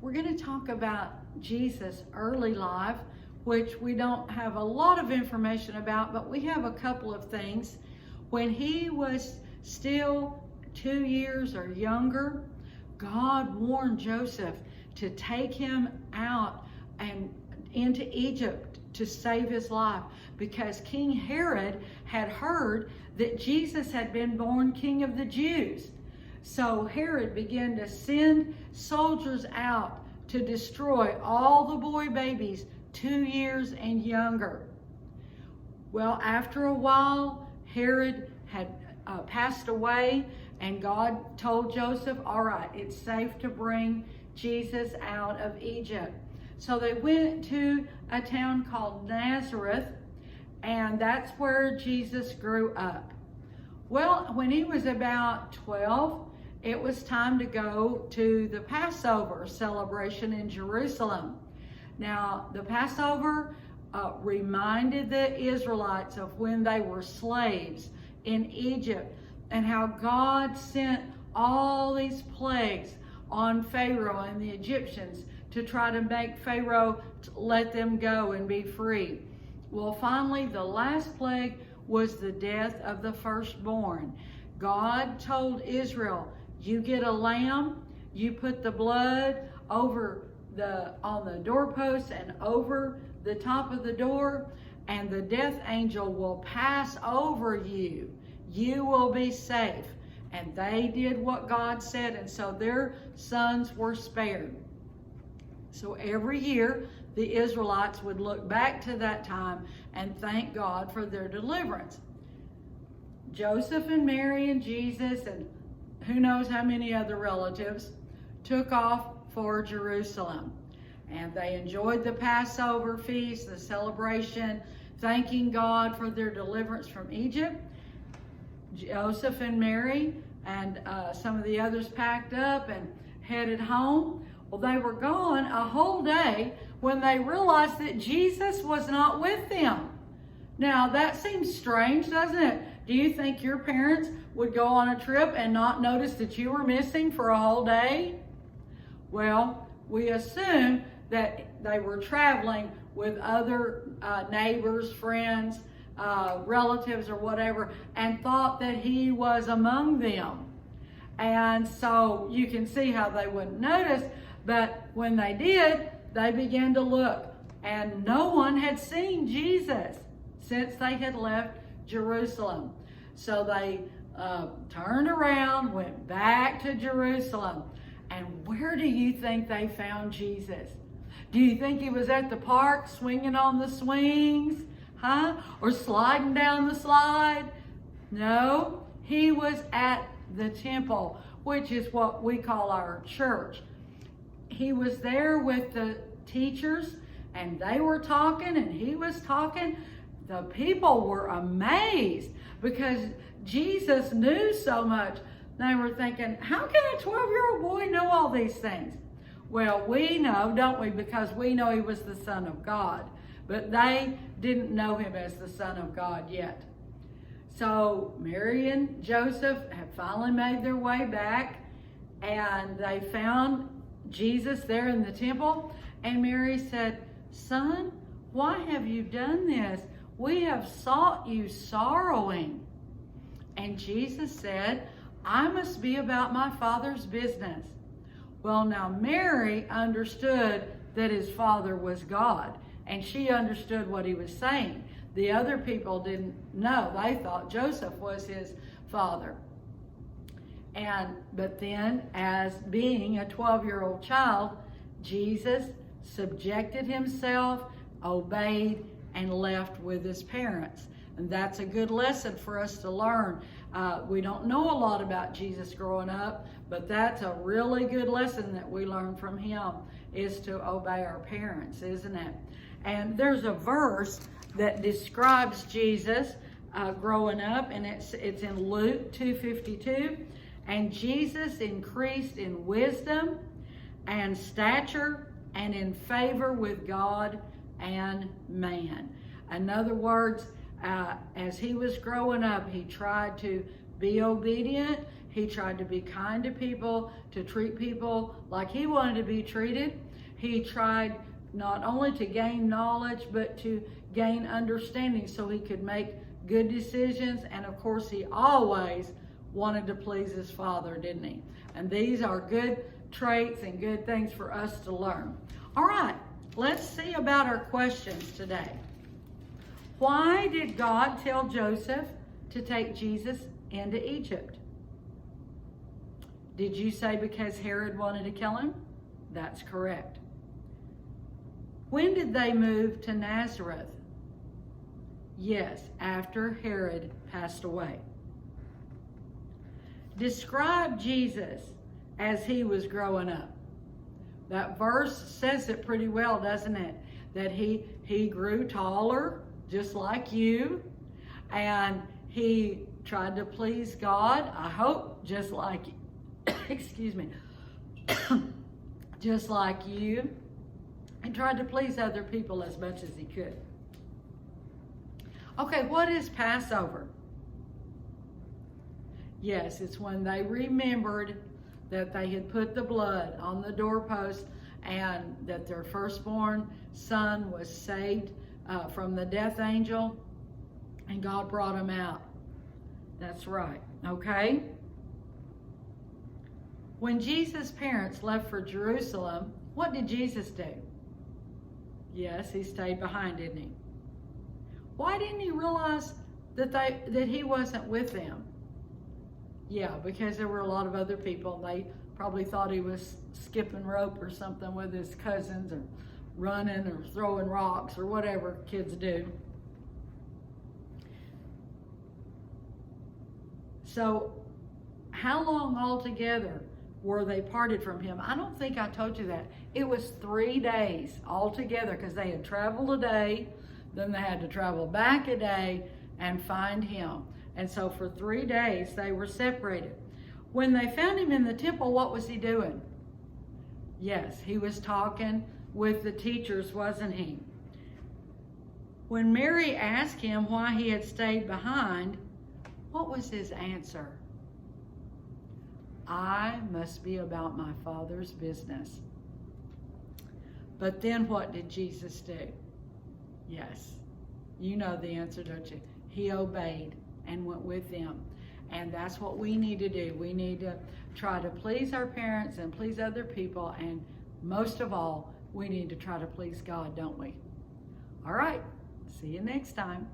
we're going to talk about Jesus' early life, which we don't have a lot of information about, but we have a couple of things. When he was still 2 years or younger, God warned Joseph to take him out and into Egypt to save his life, because King Herod had heard that Jesus had been born King of the Jews. So Herod began to send soldiers out to destroy all the boy babies 2 years and younger. Well, after a while, Herod had passed away, and God told Joseph, all right, it's safe to bring Jesus out of Egypt. So they went to a town called Nazareth, and that's where Jesus grew up. Well, when he was about 12, it was time to go to the Passover celebration in Jerusalem. Now, the Passover reminded the Israelites of when they were slaves in Egypt and how God sent all these plagues on Pharaoh and the Egyptians to try to make Pharaoh let them go and be free. Well, finally, the last plague was the death of the firstborn. God told Israel, you get a lamb, you put the blood on the doorpost and over the top of the door, and the death angel will pass over you. You will be safe. And they did what God said, and so their sons were spared. So every year, the Israelites would look back to that time and thank God for their deliverance. Joseph and Mary and Jesus and who knows how many other relatives took off for Jerusalem. And they enjoyed the Passover feast, the celebration, thanking God for their deliverance from Egypt. Joseph and Mary and some of the others packed up and headed home. Well, they were gone a whole day when they realized that Jesus was not with them. Now, that seems strange, doesn't it? Do you think your parents would go on a trip and not notice that you were missing for a whole day? Well, we assume that they were traveling with other neighbors, friends, relatives, or whatever, and thought that he was among them. And so you can see how they wouldn't notice, but when they did, they began to look, and no one had seen Jesus since they had left Jerusalem. So they turned around, went back to Jerusalem, and where do you think they found Jesus? Do you think he was at the park swinging on the swings? Or sliding down the slide? No, he was at the temple, which is what we call our church. He was there with the teachers, and they were talking, and he was talking. The people were amazed because Jesus knew so much. They were thinking, how can a 12-year-old boy know all these things? Well, we know, don't we? Because we know he was the Son of God. But they didn't know him as the Son of God yet. So Mary and Joseph had finally made their way back, and they found Jesus there in the temple. And Mary said, son, why have you done this? We have sought you sorrowing. And Jesus said, I must be about my Father's business. Well, now Mary understood that his Father was God, and she understood what he was saying. The other people didn't know. They thought Joseph was his father. But then, as being a 12-year-old child, Jesus subjected himself, obeyed, and left with his parents. And that's a good lesson for us to learn. We don't know a lot about Jesus growing up, but that's a really good lesson that we learn from him, is to obey our parents, isn't it? And there's a verse that describes Jesus growing up, and it's in Luke 2:52. And Jesus increased in wisdom and stature and in favor with God and man. In other words, as he was growing up, he tried to be obedient. He tried to be kind to people, to treat people like he wanted to be treated. He tried not only to gain knowledge, but to gain understanding so he could make good decisions. And of course, he always wanted to please his Father, didn't he? And these are good traits and good things for us to learn. All right, let's see about our questions today. Why did God tell Joseph to take Jesus into Egypt? Did you say because Herod wanted to kill him? That's correct. When did they move to Nazareth? Yes, after Herod passed away. Describe Jesus as he was growing up. That verse says it pretty well, doesn't it? That he grew taller, just like you, and he tried to please God, I hope, just like, excuse me, just like you, and tried to please other people as much as he could. Okay, what is Passover? Yes, it's when they remembered that they had put the blood on the doorpost and that their firstborn son was saved from the death angel, and God brought him out. That's right, okay? When Jesus' parents left for Jerusalem, what did Jesus do? Yes, he stayed behind, didn't he? Why didn't he realize that he wasn't with them? Yeah, because there were a lot of other people. They probably thought he was skipping rope or something with his cousins, or running or throwing rocks or whatever kids do. So how long altogether were they parted from him? I don't think I told you that. It was 3 days altogether, because they had traveled a day, then they had to travel back a day and find him. And so for 3 days they were separated. When they found him in the temple, what was he doing? Yes, he was talking with the teachers, wasn't he? When Mary asked him why he had stayed behind, what was his answer? I must be about my Father's business. But then what did Jesus do? Yes, you know the answer, don't you? He obeyed and went with them. And that's what we need to do. We need to try to please our parents and please other people. And most of all, we need to try to please God, don't we? All right, see you next time.